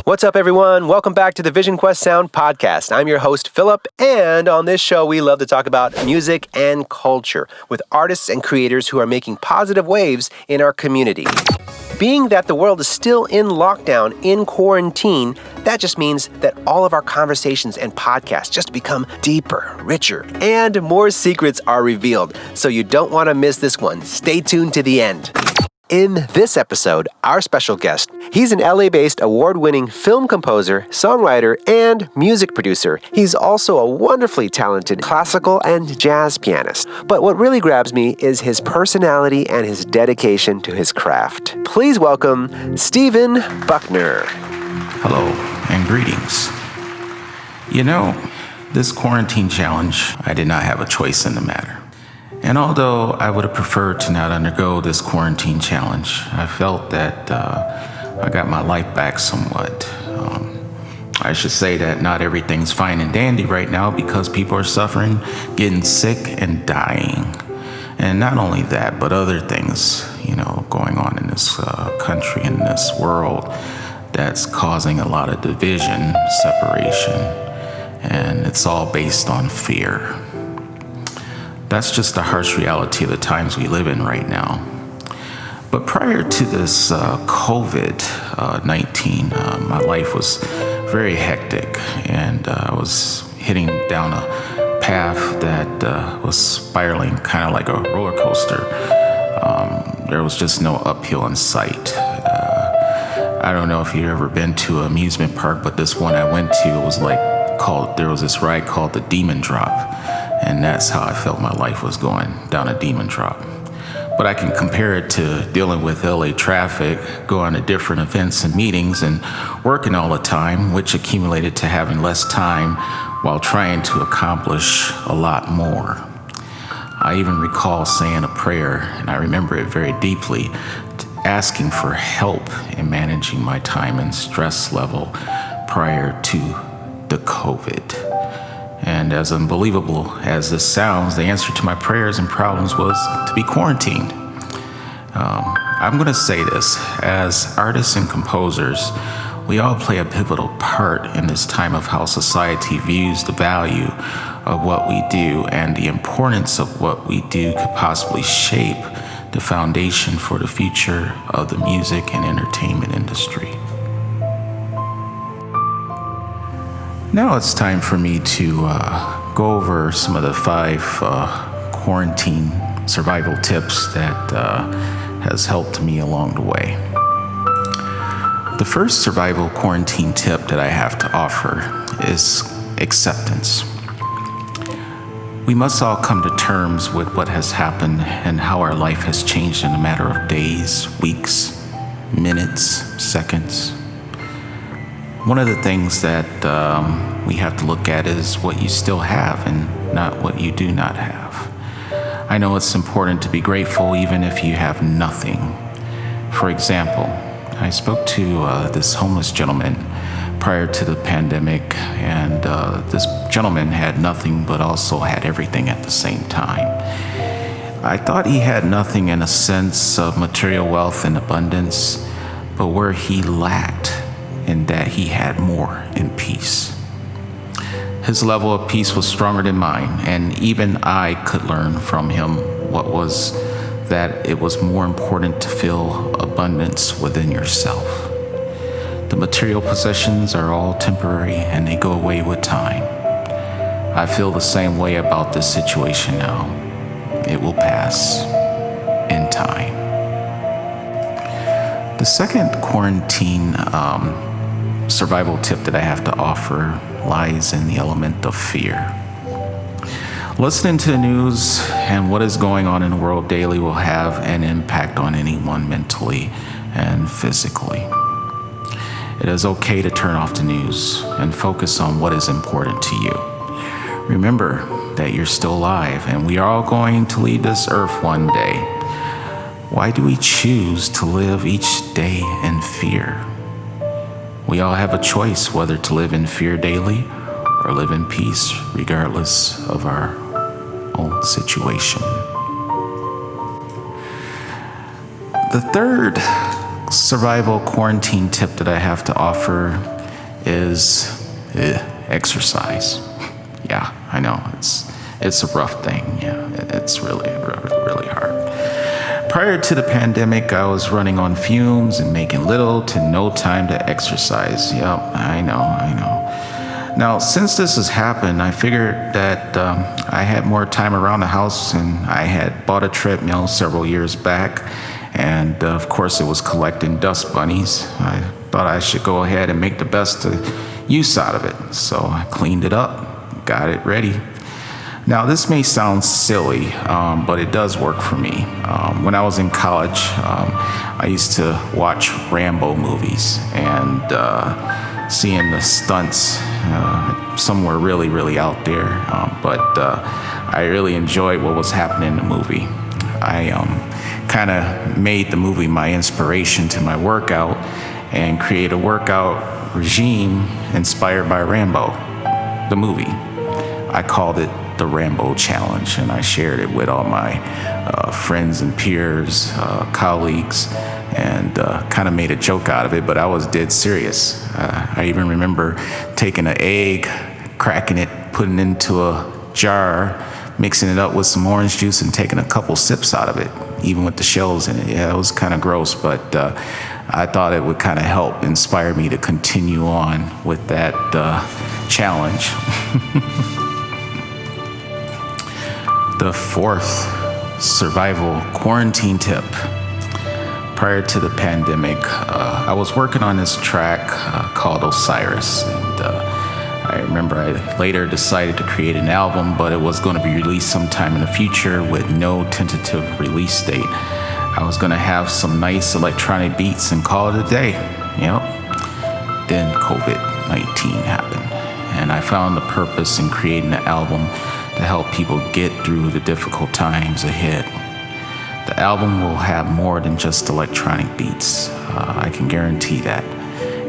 What's up, everyone? Welcome back to the VisionQuest Sound podcast. I'm your host, Philip, and on this show, we love to talk about music and culture with artists and creators who are making positive waves in our community. Being that the world is still in lockdown, in quarantine, that just means that all of our conversations and podcasts just become deeper, richer, and more secrets are revealed. So you don't want to miss this one. Stay tuned to the end. In this episode, our special guest, he's an LA-based award-winning film composer, songwriter, and music producer. He's also a wonderfully talented classical and jazz pianist. But what really grabs me is his personality and his dedication to his craft. Please welcome Steven Buckner. Hello and greetings. You know, this quarantine challenge, I did not have a choice in the matter. And although I would have preferred to not undergo this quarantine challenge, I felt that I got my life back somewhat. I should say that not everything's fine and dandy right now because people are suffering, getting sick, and dying. And not only that, but other things, going on in this country, in this world, that's causing a lot of division, separation, and it's all based on fear. That's just the harsh reality of the times we live in right now. But prior to this COVID-19, my life was very hectic, and I was heading down a path that was spiraling kind of like a roller coaster. There was just no uphill in sight. I don't know if you've ever been to an amusement park, but this one I went to was there was this ride called the Demon Drop. And that's how I felt my life was going, down a demon drop. But I can compare it to dealing with LA traffic, going to different events and meetings, and working all the time, which accumulated to having less time while trying to accomplish a lot more. I even recall saying a prayer, and I remember it very deeply, asking for help in managing my time and stress level prior to the COVID. And as unbelievable as this sounds, the answer to my prayers and problems was to be quarantined. I'm going to say this, as artists and composers, we all play a pivotal part in this time of how society views the value of what we do, and the importance of what we do could possibly shape the foundation for the future of the music and entertainment industry. Now it's time for me to go over some of the 5 quarantine survival tips that has helped me along the way. The first survival quarantine tip that I have to offer is acceptance. We must all come to terms with what has happened and how our life has changed in a matter of days, weeks, minutes, seconds. One of the things that we have to look at is what you still have and not what you do not have. I know it's important to be grateful even if you have nothing. For example, I spoke to this homeless gentleman prior to the pandemic, and this gentleman had nothing but also had everything at the same time. I thought he had nothing in a sense of material wealth and abundance, but where he lacked in that he had more in peace. His level of peace was stronger than mine, and even I could learn from him what was that it was more important to feel abundance within yourself. The material possessions are all temporary and they go away with time. I feel the same way about this situation now. It will pass in time. The second quarantine survival tip that I have to offer lies in the element of fear. Listening to the news and what is going on in the world daily will have an impact on anyone mentally and physically. It is okay to turn off the news and focus on what is important to you. Remember that you're still alive and we are all going to leave this earth one day. Why do we choose to live each day in fear? We all have a choice whether to live in fear daily or live in peace regardless of our own situation. The third survival quarantine tip that I have to offer is exercise. Yeah, I know it's a rough thing. Yeah, it's really hard. Prior to the pandemic, I was running on fumes and making little to no time to exercise. Yep, I know. Now, since this has happened, I figured that I had more time around the house, and I had bought a treadmill several years back, and of course it was collecting dust bunnies. I thought I should go ahead and make the best use out of it, so I cleaned it up, got it ready. Now, this may sound silly, but it does work for me. When I was in college, I used to watch Rambo movies, and seeing the stunts, some were really out there, but I really enjoyed what was happening in the movie. I kind of made the movie my inspiration to my workout and create a workout regime inspired by Rambo, the movie. I called it the Rambo Challenge, and I shared it with all my friends and peers, colleagues, and kind of made a joke out of it, but I was dead serious. I even remember taking an egg, cracking it, putting it into a jar, mixing it up with some orange juice, and taking a couple sips out of it, even with the shells in it. Yeah, it was kind of gross, but I thought it would kind of help inspire me to continue on with that challenge. The fourth survival quarantine tip. Prior to the pandemic, I was working on this track called Osiris, and I remember I later decided to create an album, but it was going to be released sometime in the future with no tentative release date. I was going to have some nice electronic beats and call it a day. Yep. Then COVID-19 happened, and I found the purpose in creating an album to help people get through the difficult times ahead. The album will have more than just electronic beats. I can guarantee that,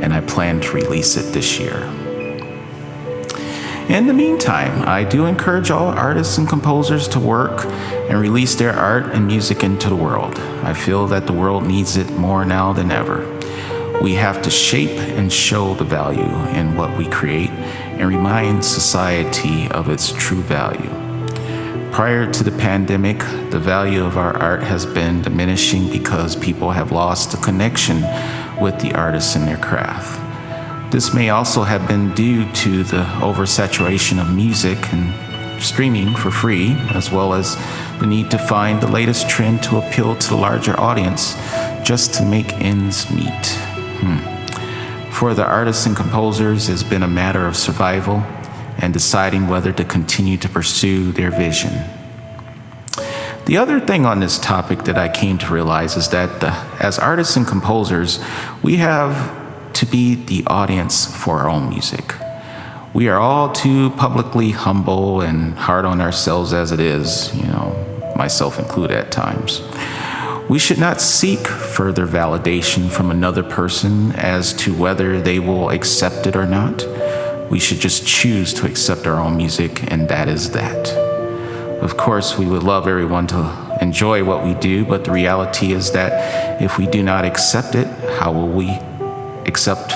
and I plan to release it this year. In the meantime, I do encourage all artists and composers to work and release their art and music into the world. I feel that the world needs it more now than ever. We have to shape and show the value in what we create and remind society of its true value. Prior to the pandemic, the value of our art has been diminishing because people have lost the connection with the artists and their craft. This may also have been due to the oversaturation of music and streaming for free, as well as the need to find the latest trend to appeal to the larger audience just to make ends meet. For the artists and composers, it's been a matter of survival and deciding whether to continue to pursue their vision. The other thing on this topic that I came to realize is that as artists and composers, we have to be the audience for our own music. We are all too publicly humble and hard on ourselves as it is, myself included at times. We should not seek further validation from another person as to whether they will accept it or not. We should just choose to accept our own music, and that is that. Of course, we would love everyone to enjoy what we do, but the reality is that if we do not accept it, how will we accept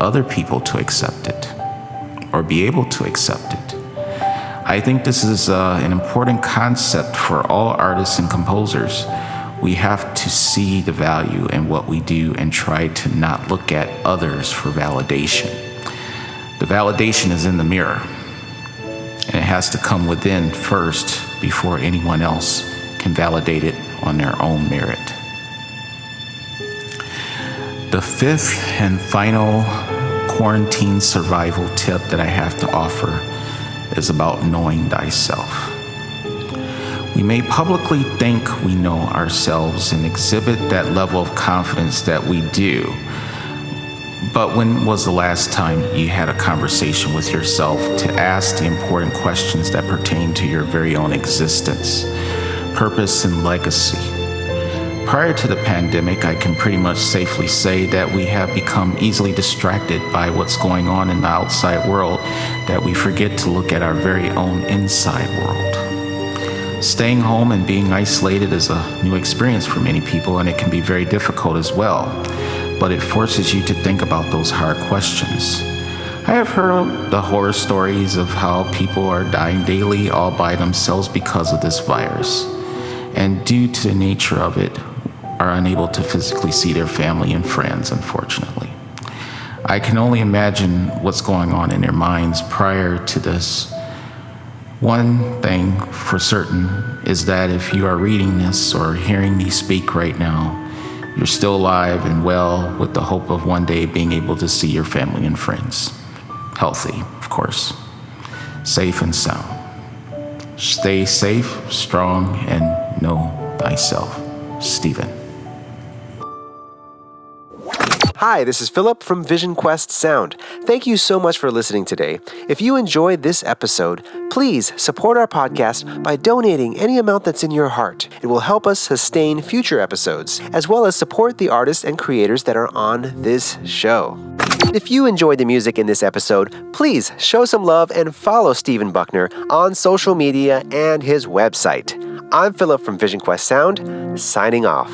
other people to accept it or be able to accept it? I think this is an important concept for all artists and composers. We have to see the value in what we do and try to not look at others for validation. The validation is in the mirror, and it has to come within first before anyone else can validate it on their own merit. The fifth and final quarantine survival tip that I have to offer is about knowing thyself. We may publicly think we know ourselves and exhibit that level of confidence that we do. But when was the last time you had a conversation with yourself to ask the important questions that pertain to your very own existence, purpose, and legacy? Prior to the pandemic, I can pretty much safely say that we have become easily distracted by what's going on in the outside world that we forget to look at our very own inside world. Staying home and being isolated is a new experience for many people, and it can be very difficult as well. But it forces you to think about those hard questions. I have heard the horror stories of how people are dying daily all by themselves because of this virus, and due to the nature of it, are unable to physically see their family and friends, unfortunately. I can only imagine what's going on in their minds prior to this. One thing for certain is that if you are reading this or hearing me speak right now, you're still alive and well, with the hope of one day being able to see your family and friends. Healthy, of course. Safe and sound. Stay safe, strong, and know thyself. Steven. Hi, this is Philip from VisionQuest Sound. Thank you so much for listening today. If you enjoyed this episode, please support our podcast by donating any amount that's in your heart. It will help us sustain future episodes, as well as support the artists and creators that are on this show. If you enjoyed the music in this episode, please show some love and follow Steven Buckner on social media and his website. I'm Philip from VisionQuest Sound, signing off.